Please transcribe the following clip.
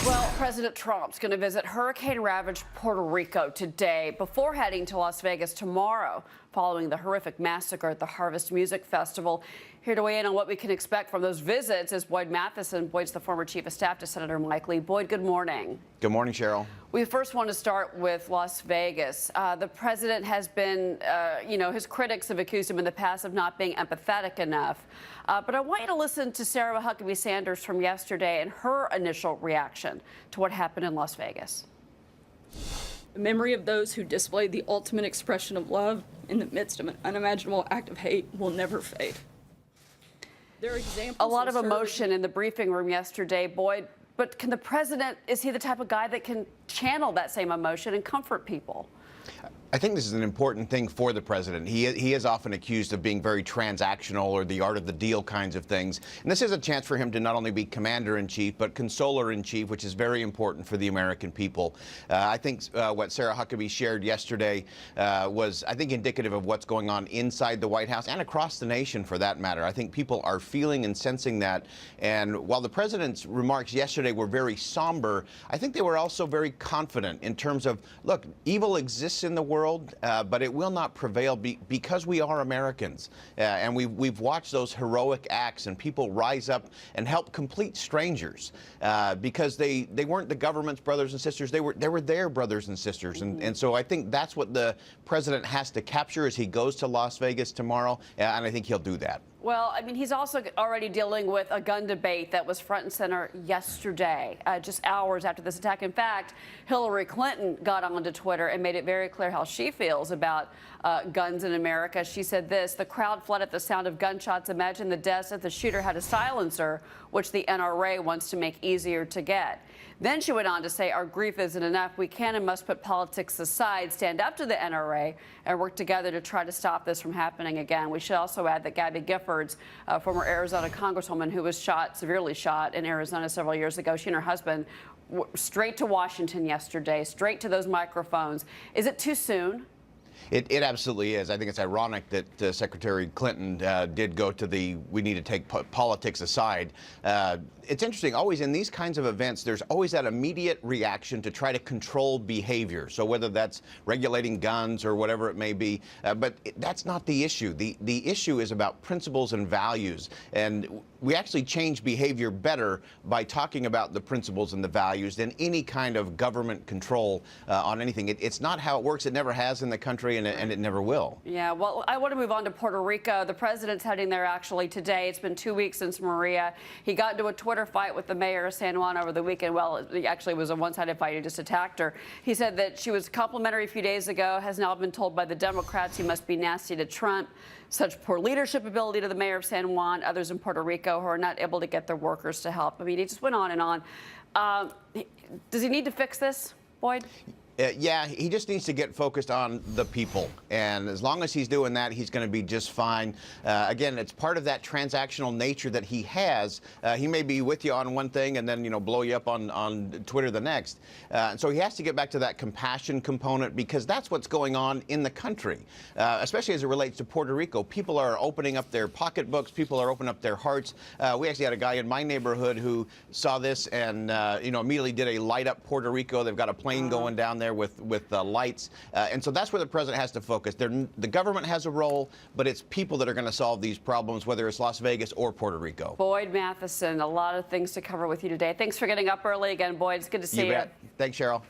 Well, President Trump's going to visit hurricane-ravaged Puerto Rico today before heading to Las Vegas tomorrow, following the horrific massacre at the Harvest Music Festival. Here to weigh in on what we can expect from those visits is Boyd Matheson. Boyd's the former chief of staff to Senator Mike Lee. Boyd, good morning. Good morning, Cheryl. We first want to start with Las Vegas. The president has been, his critics have accused him in the past of not being empathetic enough. But I want you to listen to Sarah Huckabee Sanders from yesterday and her initial reaction to what happened in Las Vegas. The memory of those who displayed the ultimate expression of love in the midst of an unimaginable act of hate will never fade. There are examples. A lot of emotion in the briefing room yesterday, Boyd. But can the president, is he the type of guy that can channel that same emotion and comfort people? I think this is an important thing for the president. He is often accused of being very transactional or the art of the deal kinds of things. And this is a chance for him to not only be commander-in-chief, but consoler-in-chief, which is very important for the American people. I think what Sarah Huckabee shared yesterday was, I think, indicative of what's going on inside the White House and across the nation, for that matter. I think people are feeling and sensing that. And while the president's remarks yesterday were very somber, I think they were also very confident in terms of, look, evil exists in the world, but it will not prevail because we are Americans. And we've watched those heroic acts and people rise up and help complete strangers because they weren't the government's brothers and sisters. They were their brothers and sisters. And so I think that's what the president has to capture as he goes to Las Vegas tomorrow. And I think he'll do that. Well, I mean, he's also already dealing with a gun debate that was front and center yesterday, just hours after this attack. In fact, Hillary Clinton got onto Twitter and made it very clear how she feels about guns in America. She said this: the crowd fled at the sound of gunshots. Imagine the deaths if the shooter had a silencer, which the NRA wants to make easier to get. Then she went on to say, our grief isn't enough. We can and must put politics aside, stand up to the NRA, and work together to try to stop this from happening again. We should also add that Gabby Giffords, former Arizona congresswoman who was severely shot in Arizona several years ago, she and her husband straight to Washington yesterday, straight to those microphones. Is it too soon? It absolutely is. I think it's ironic that Secretary Clinton did go to the we need to take politics aside. It's interesting, always in these kinds of events, there's always that immediate reaction to try to control behavior. So whether that's regulating guns or whatever it may be, but that's not the issue. The issue is about principles and values. And we actually change behavior better by talking about the principles and the values than any kind of government control on anything. It's not how it works. It never has in the country, and it never will. Yeah, well, I want to move on to Puerto Rico. The president's heading there actually today. It's been 2 weeks since Maria. He got into a Twitter fight with the mayor of San Juan over the weekend. Well, it actually was a one-sided fight. He just attacked her. He said that she was complimentary a few days ago, has now been told by the Democrats he must be nasty to Trump. Such poor leadership ability to the mayor of San Juan, others in Puerto Rico who are not able to get their workers to help. I mean, he just went on and on. Does he need to fix this, Boyd? Yeah, he just needs to get focused on the people. And as long as he's doing that, he's going to be just fine. Again, it's part of that transactional nature that he has. He may be with you on one thing and then, blow you up on Twitter the next. And so he has to get back to that compassion component, because that's what's going on in the country, especially as it relates to Puerto Rico. People are opening up their pocketbooks. People are opening up their hearts. We actually had a guy in my neighborhood who saw this and, immediately did a light up Puerto Rico. They've got a plane going down there with lights. And so that's where the president has to focus. The government has a role, but it's people that are going to solve these problems, whether it's Las Vegas or Puerto Rico. Boyd Matheson, a lot of things to cover with you today. Thanks for getting up early again, Boyd. It's good to see you. Thanks, Cheryl.